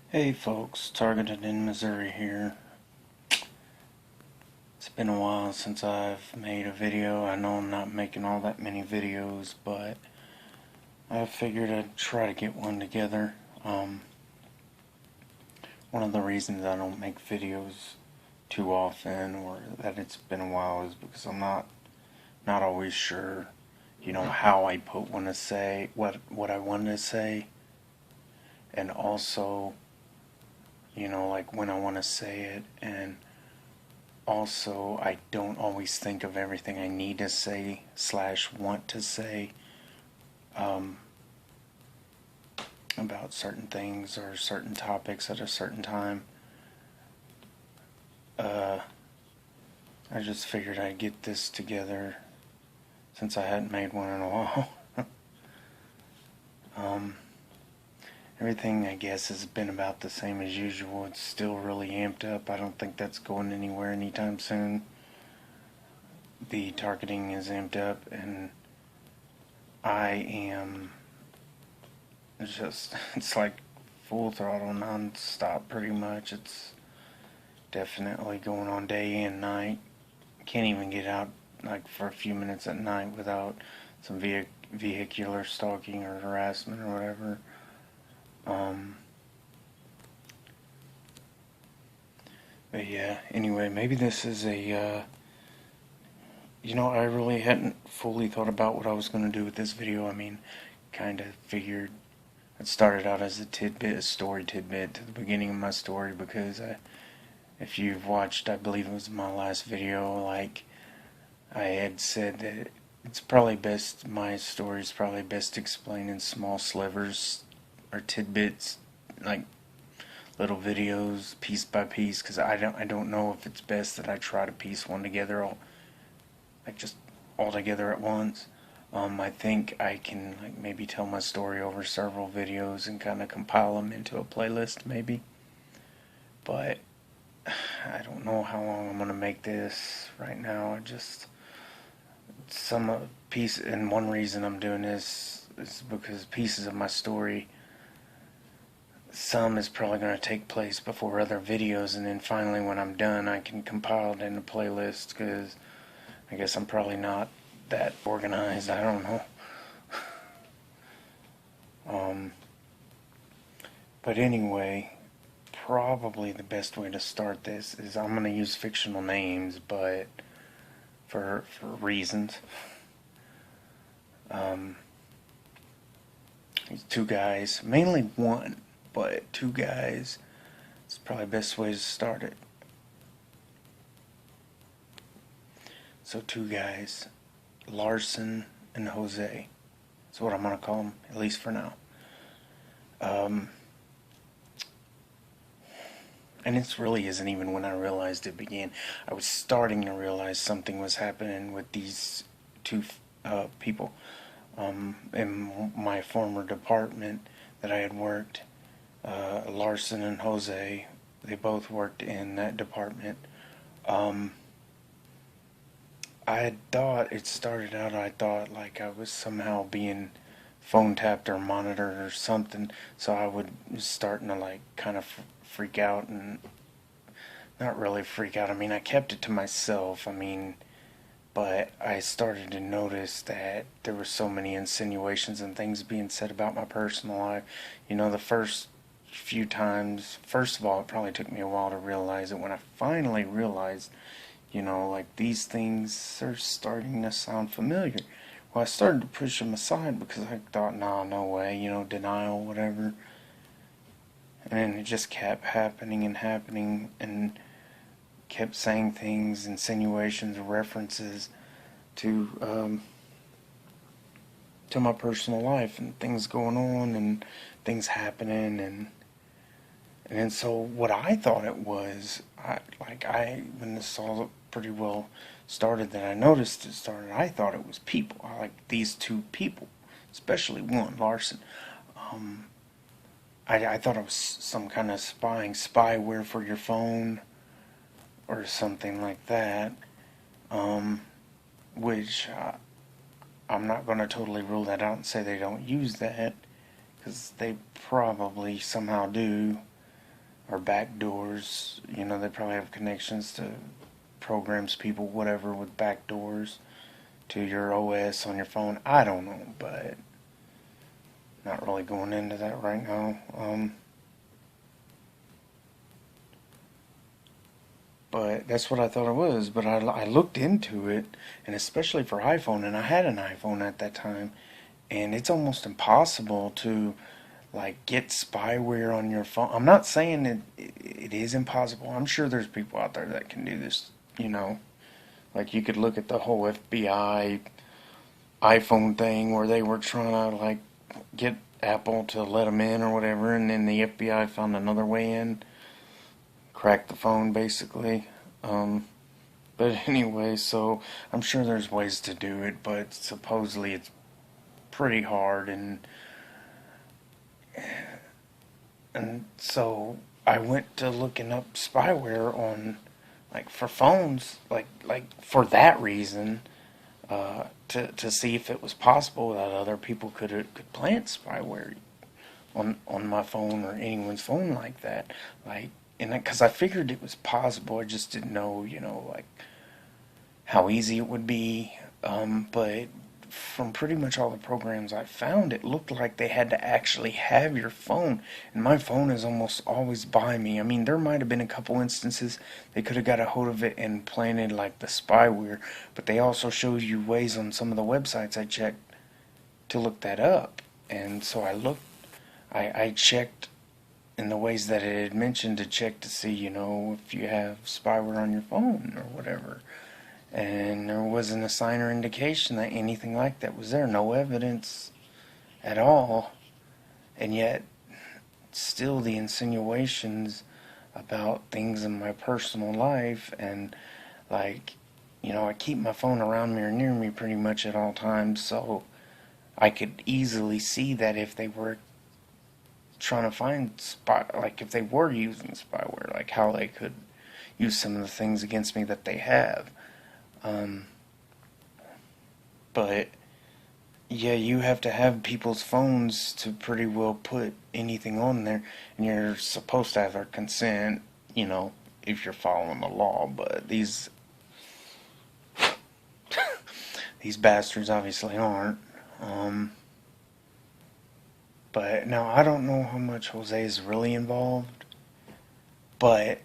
Hey folks, Targeted in Missouri here. It's been a while since I've made a video. I know I'm not making all that many videos, but I figured I'd try to get one together. One of the reasons I don't make videos too often, or that it's been a while, is because I'm not always sure, how I want to say what I want to say, and also, like when I want to say it, and also, I don't always think of everything I need to say / want to say about certain things or certain topics at a certain time. Uh, I just figured I'd get this together since I hadn't made one in a while. um, Everything, I guess, has been about the same as usual. It's still really amped up. I don't think that's going anywhere anytime soon. The targeting is amped up, and I am it's like full throttle, non-stop pretty much. It's definitely going on day and night. Can't even get out like for a few minutes at night without some vehicular stalking or harassment or whatever. But yeah, anyway, maybe this is a, I really hadn't fully thought about what I was going to do with this video. I mean, kind of figured it started out as a story tidbit to the beginning of my story, because if you've watched, I believe it was my last video, like, I had said that it's probably best, my story is probably best explained in small slivers or tidbits, like little videos, piece by piece, because I don't know if it's best that I try to piece one together, just all together at once. I think I can like maybe tell my story over several videos and kind of compile them into a playlist maybe. But I don't know how long I'm gonna make this right now. And one reason I'm doing this is because pieces of my story, some is probably going to take place before other videos, and then finally when I'm done I can compile it in a playlist, because I guess I'm probably not that organized, I don't know. But anyway, probably the best way to start this is I'm going to use fictional names, but for reasons. These two guys, mainly one, but two guys, it's probably the best way to start it. So two guys, Larson and Jose. That's what I'm going to call them, at least for now. And it really isn't even when I realized it began. I was starting to realize something was happening with these two people. In my former department that I had worked, Larson and Jose, they both worked in that department. I had thought, it started out, I thought like I was somehow being phone tapped or monitored or something, so I was starting to like kind of freak out, and not really freak out, I mean I kept it to myself, but I started to notice that there were so many insinuations and things being said about my personal life. The first few times, first of all, it probably took me a while to realize it. When I finally realized, like these things are starting to sound familiar. Well, I started to push them aside because I thought, nah, no way, denial, whatever. And it just kept happening and happening, and kept saying things, insinuations, references to my personal life and things going on and things happening, and so what I thought it was, when this all pretty well started, that I noticed it started, I thought it was people. I like these two people, especially one, Larson. I thought it was some kind of spyware for your phone or something like that, which I'm not going to totally rule that out and say they don't use that, because they probably somehow do. or back doors. You know, they probably have connections to programs, people, whatever, with back doors to your OS on your phone. I don't know, but not really going into that right now. But that's what I thought it was. But I looked into it, and especially for iPhone, and I had an iPhone at that time, and it's almost impossible to like get spyware on your phone. I'm not saying it is impossible. I'm sure there's people out there that can do this. You know, like you could look at the whole FBI iPhone thing where they were trying to like get Apple to let them in or whatever, and then the FBI found another way in, cracked the phone basically. But anyway, so I'm sure there's ways to do it, but supposedly it's pretty hard, and so I went to looking up spyware on like for phones, like for that reason, to see if it was possible that other people could plant spyware on my phone or anyone's phone like that, like, and because I figured it was possible, I just didn't know, you know, like how easy it would be. But from pretty much all the programs I found, it looked like they had to actually have your phone, and my phone is almost always by me. I mean, there might have been a couple instances they could have got a hold of it and planted like the spyware, but they also show you ways on some of the websites I checked to look that up. And so I checked in the ways that it had mentioned to check to see, you know, if you have spyware on your phone or whatever. And there wasn't a sign or indication that anything like that was there. No evidence at all. And yet, still the insinuations about things in my personal life, and like, you know, I keep my phone around me or near me pretty much at all times, so I could easily see that if they were trying to find like if they were using spyware, like how they could use some of the things against me that they have. But yeah, you have to have people's phones to pretty well put anything on there, and you're supposed to have their consent, you know, if you're following the law. But these bastards obviously aren't. But now I don't know how much Jose is really involved, but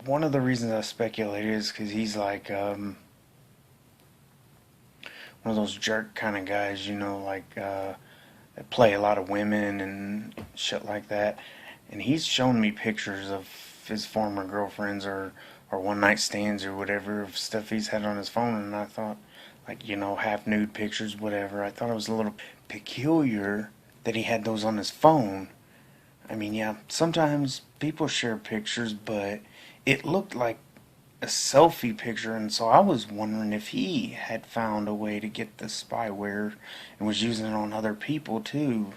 one of the reasons I speculate is because he's like one of those jerk kind of guys, you know, like that play a lot of women and shit like that. And he's shown me pictures of his former girlfriends or one night stands or whatever of stuff he's had on his phone, and I thought, like, you know, half nude pictures, whatever. I thought it was a little peculiar that he had those on his phone. I mean, yeah, sometimes people share pictures, but it looked like a selfie picture, and so I was wondering if he had found a way to get the spyware and was using it on other people too.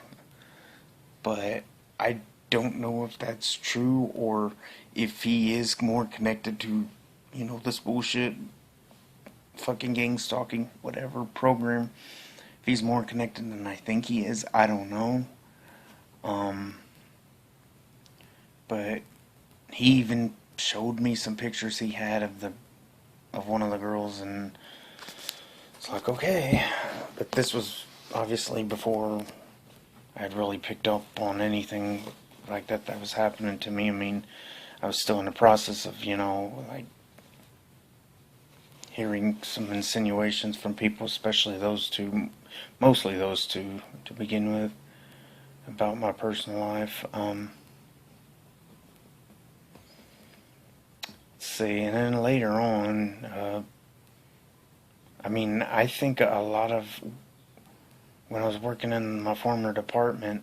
But I don't know if that's true, or if he is more connected to, you know, this bullshit fucking Gangstalking whatever program. If he's more connected than I think he is, I don't know. But he even showed me some pictures he had of one of the girls, and it's like, okay. But this was obviously before I had really picked up on anything like that was happening to me. I mean, I was still in the process of, you know, like hearing some insinuations from people, especially those two, mostly those two to begin with, about my personal life. See, and then later on, I mean, I think a lot of, when I was working in my former department,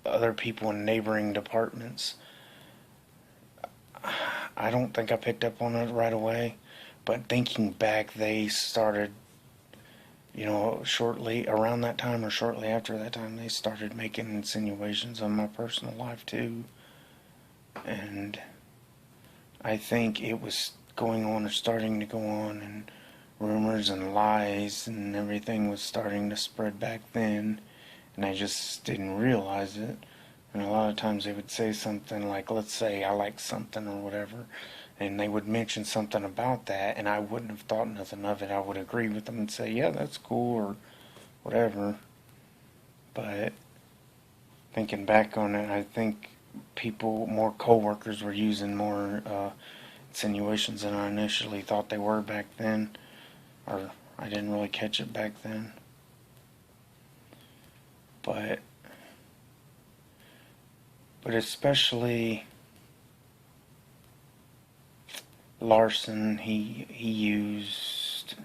other people in neighboring departments, I don't think I picked up on it right away, but thinking back, they started, you know, shortly around that time or shortly after that time, they started making insinuations on my personal life too. And I think it was going on or starting to go on, and rumors and lies and everything was starting to spread back then, and I just didn't realize it And a lot of times they would say something like, let's say I like something or whatever, and they would mention something about that, and I wouldn't have thought nothing of it. I would agree with them and say, yeah, that's cool, or whatever. But thinking back on it, I think more coworkers were using more insinuations than I initially thought they were back then, or I didn't really catch it back then. But especially Larson, he used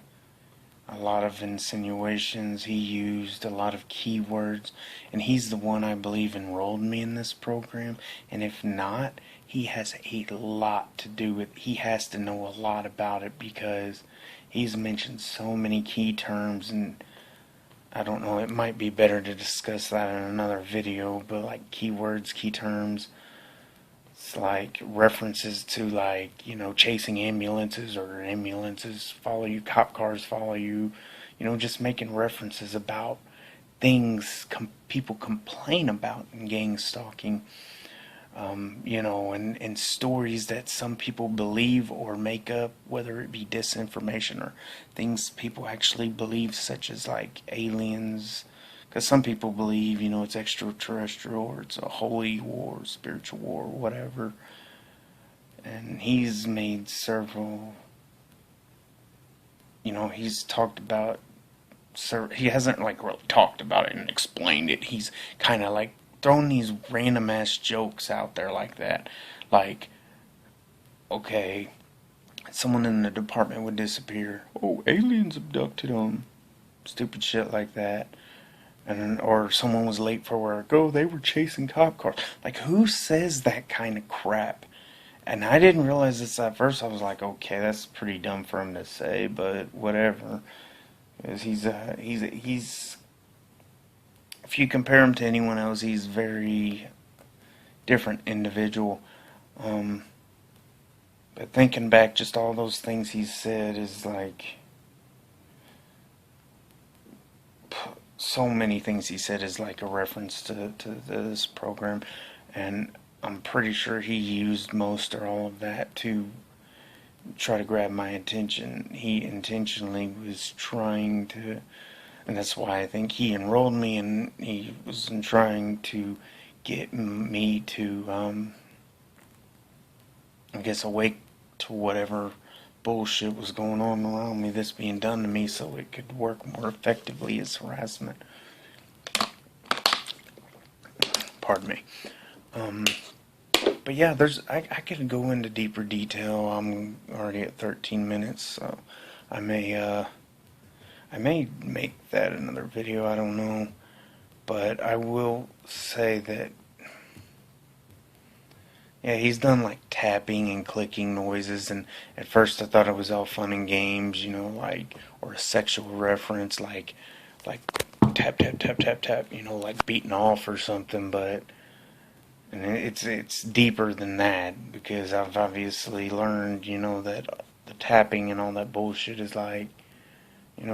a lot of insinuations, he used a lot of keywords, and he's the one I believe enrolled me in this program. And if not, he has a lot to do with, he has to know a lot about it, because he's mentioned so many key terms, and I don't know, it might be better to discuss that in another video, but like keywords, key terms, it's like references to, like, chasing ambulances, or ambulances follow you, cop cars follow you, just making references about things people complain about in gang stalking, and stories that some people believe or make up, whether it be disinformation or things people actually believe, such as like aliens. Because some people believe, it's extraterrestrial, or it's a holy war, spiritual war, whatever. And he's made several, he's talked about, he hasn't like really talked about it and explained it. He's kind of like throwing these random ass jokes out there like that. Like, okay, someone in the department would disappear. Oh, aliens abducted them. Stupid shit like that. Or someone was late for work. Oh, they were chasing cop cars. Like, who says that kind of crap? And I didn't realize this at first. I was like, okay, that's pretty dumb for him to say, but whatever. Because he's if you compare him to anyone else, he's a very different individual. But thinking back, just all those things he said is like, so many things he said is like a reference to this program, and I'm pretty sure he used most or all of that to try to grab my attention. He intentionally was trying to, and that's why I think he enrolled me, and he was trying to get me to, I guess, awake to whatever bullshit was going on around me, this being done to me, so it could work more effectively as harassment. Pardon me. But yeah, I could go into deeper detail. I'm already at 13 minutes, so I may make that another video, I don't know. But I will say that, yeah, he's done like tapping and clicking noises, and at first I thought it was all fun and games, like, or a sexual reference, like tap tap tap tap tap, like beating off or something. But and it's deeper than that, because I've obviously learned, that the tapping and all that bullshit is like,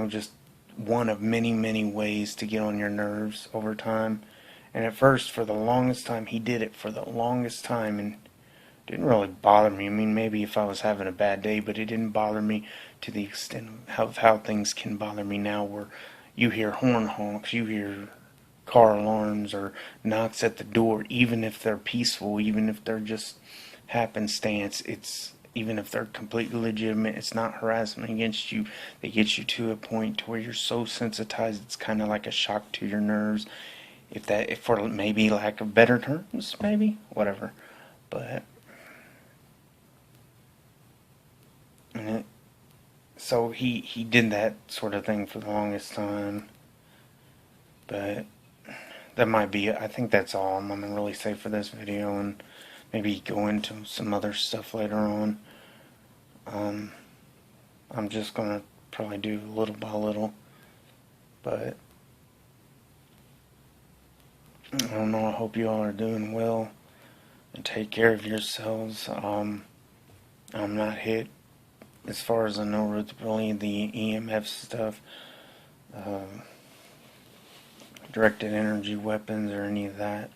just one of many, many ways to get on your nerves over time. And at first, for the longest time, he did it for the longest time, and it didn't really bother me. I mean, maybe if I was having a bad day, but it didn't bother me to the extent of how things can bother me now, where you hear horn honks, you hear car alarms, or knocks at the door, even if they're peaceful, even if they're just happenstance, even if they're completely legitimate, it's not harassment against you. They get you to a point to where you're so sensitized, it's kind of like a shock to your nerves. If for maybe lack of better terms, maybe, whatever. But, so he did that sort of thing for the longest time. But that might be it. I think that's all I'm going to really say for this video, and maybe go into some other stuff later on. I'm just going to probably do little by little, but I don't know, I hope you all are doing well, and take care of yourselves. I'm not hit, as far as I know, with really the EMF stuff, directed energy weapons, or any of that.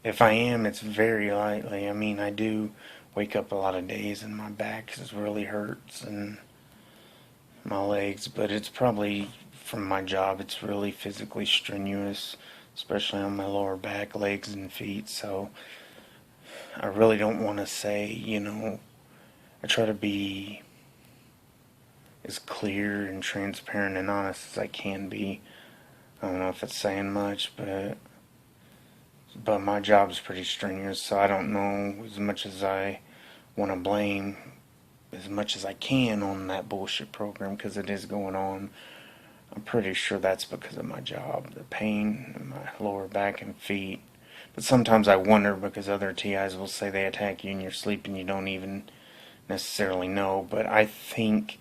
If I am, it's very lightly. I mean, I do wake up a lot of days and my back just really hurts and my legs, but it's probably from my job. It's really physically strenuous, especially on my lower back, legs, and feet. So I really don't want to say, I try to be as clear and transparent and honest as I can be. I don't know if it's saying much, but my job's pretty strenuous, so I don't know as much as I want to blame as much as I can on that bullshit program because it is going on. I'm pretty sure that's because of my job, the pain in my lower back and feet. But sometimes I wonder because other TIs will say they attack you in your sleep and you don't even necessarily know. But I think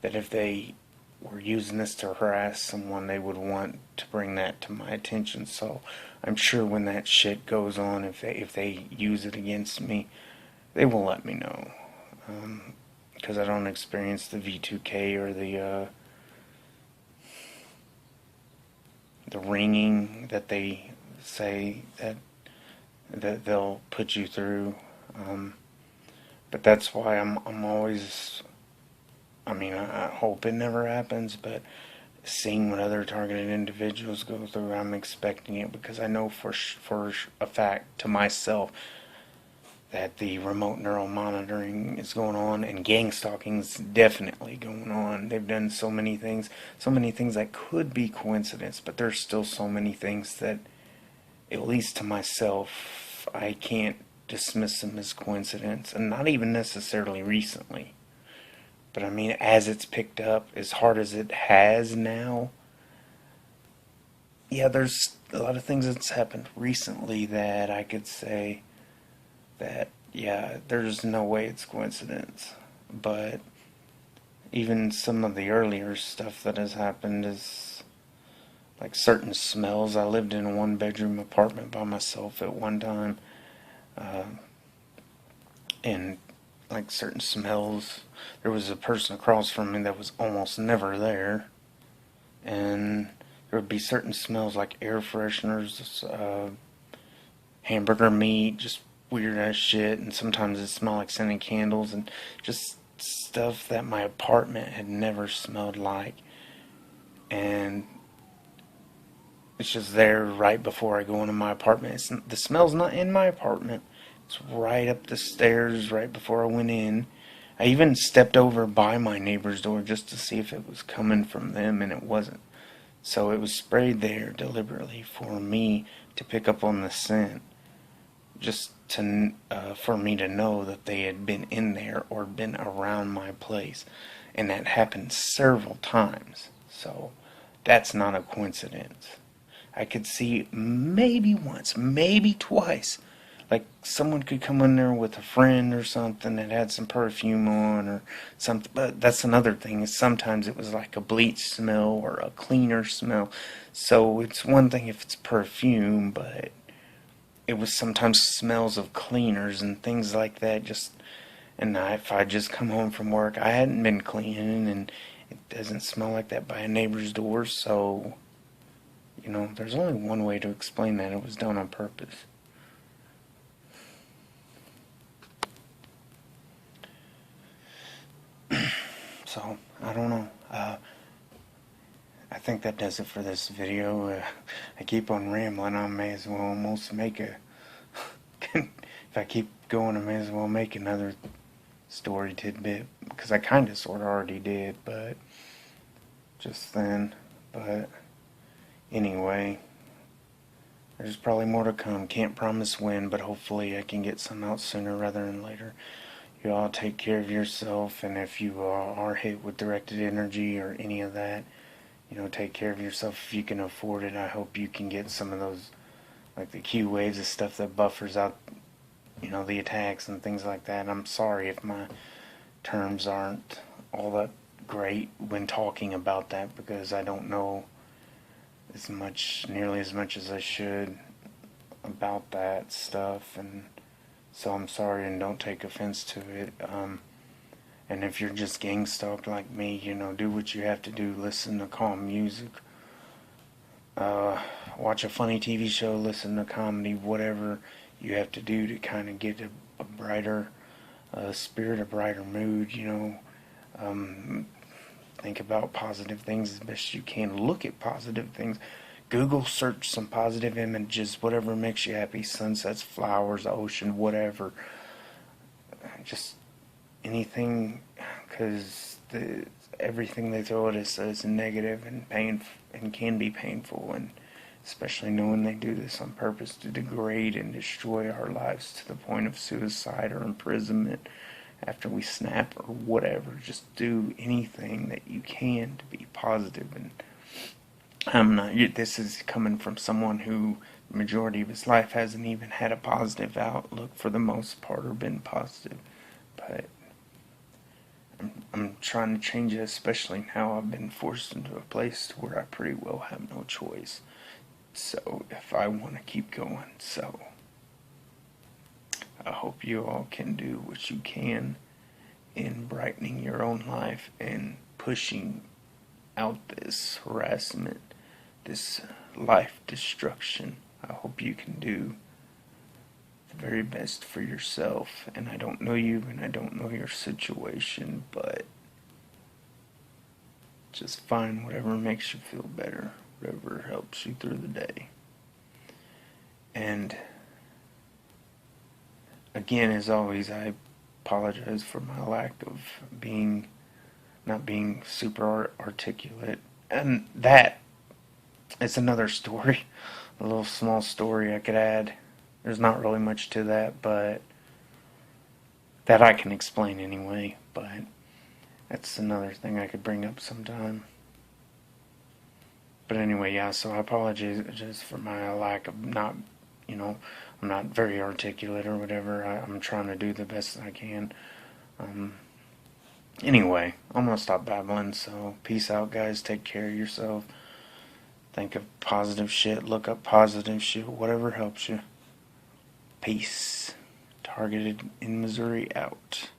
that if they were using this to harass someone, they would want to bring that to my attention. So I'm sure when that shit goes on, if they use it against me, they will let me know. Because I don't experience the V2K or the ringing that they say that they'll put you through. But that's why I'm always. I mean, I hope it never happens, but seeing what other targeted individuals go through, I'm expecting it because I know for a fact to myself that the remote neural monitoring is going on and gang stalking is definitely going on. They've done so many things that could be coincidence, but there's still so many things that, at least to myself, I can't dismiss them as coincidence, and not even necessarily recently. But I mean, as it's picked up, as hard as it has now, yeah, there's a lot of things that's happened recently that I could say that, yeah, there's no way it's coincidence. But even some of the earlier stuff that has happened is like certain smells. I lived in a one-bedroom apartment by myself at one time, and like certain smells, there was a person across from me that was almost never there, and there would be certain smells like air fresheners, hamburger meat, just weird ass shit, and sometimes it smelled like scented candles and just stuff that my apartment had never smelled like. And it's just there right before I go into my apartment. The smell's not in my apartment. It's right up the stairs right before I went in. I even stepped over by my neighbor's door just to see if it was coming from them, and it wasn't. So it was sprayed there deliberately for me to pick up on the scent, just for me to know that they had been in there or been around my place. And that happened several times. So that's not a coincidence. I could see maybe once, maybe twice. Like someone could come in there with a friend or something that had some perfume on or something. But that's another thing, is sometimes it was like a bleach smell or a cleaner smell. So it's one thing if it's perfume, but it was sometimes smells of cleaners and things like that. And if I just come home from work, I hadn't been cleaning, and it doesn't smell like that by a neighbor's door. So, there's only one way to explain that. It was done on purpose. So, I don't know. I think that does it for this video. I keep on rambling. I may as well almost make if I keep going, I may as well make another story tidbit, because I kind of sort of already did, but just then. But anyway, there's probably more to come. Can't promise when, but hopefully I can get some out sooner rather than later. You all take care of yourself, and if you are hit with directed energy or any of that, take care of yourself if you can afford it. I hope you can get some of those, like the Q waves of stuff that buffers out, the attacks and things like that. I'm sorry if my terms aren't all that great when talking about that, because I don't know nearly as much as I should about that stuff, and so I'm sorry, and don't take offense to it. And if you're just gang stalked like me, do what you have to do. Listen to calm music. watch a funny TV show, listen to comedy, whatever you have to do to kind of get a brighter spirit, a brighter mood, think about positive things as best you can. Look at positive things. Google search some positive images, whatever makes you happy. Sunsets, flowers, ocean, whatever. Just anything, because everything they throw at us is negative and and can be painful, and especially knowing they do this on purpose to degrade and destroy our lives to the point of suicide or imprisonment after we snap or whatever. Just do anything that you can to be positive. And this is coming from someone who the majority of his life hasn't even had a positive outlook for the most part, or been positive. But I'm trying to change it, especially now I've been forced into a place where I pretty well have no choice. So if I want to keep going, so I hope you all can do what you can in brightening your own life and pushing out this harassment, this life destruction. I hope you can do the very best for yourself. And I don't know you and I don't know your situation, but just find whatever makes you feel better, whatever helps you through the day. And again, as always, I apologize for my lack of not being super articulate. And that is another story, a little small story I could add. There's not really much to that, but that I can explain anyway. But that's another thing I could bring up sometime. But anyway, yeah, so I apologize just for my lack of I'm not very articulate or whatever. I'm trying to do the best I can. Anyway, I'm going to stop babbling, so peace out, guys. Take care of yourself. Think of positive shit. Look up positive shit. Whatever helps you. Peace. Targeted in Missouri out.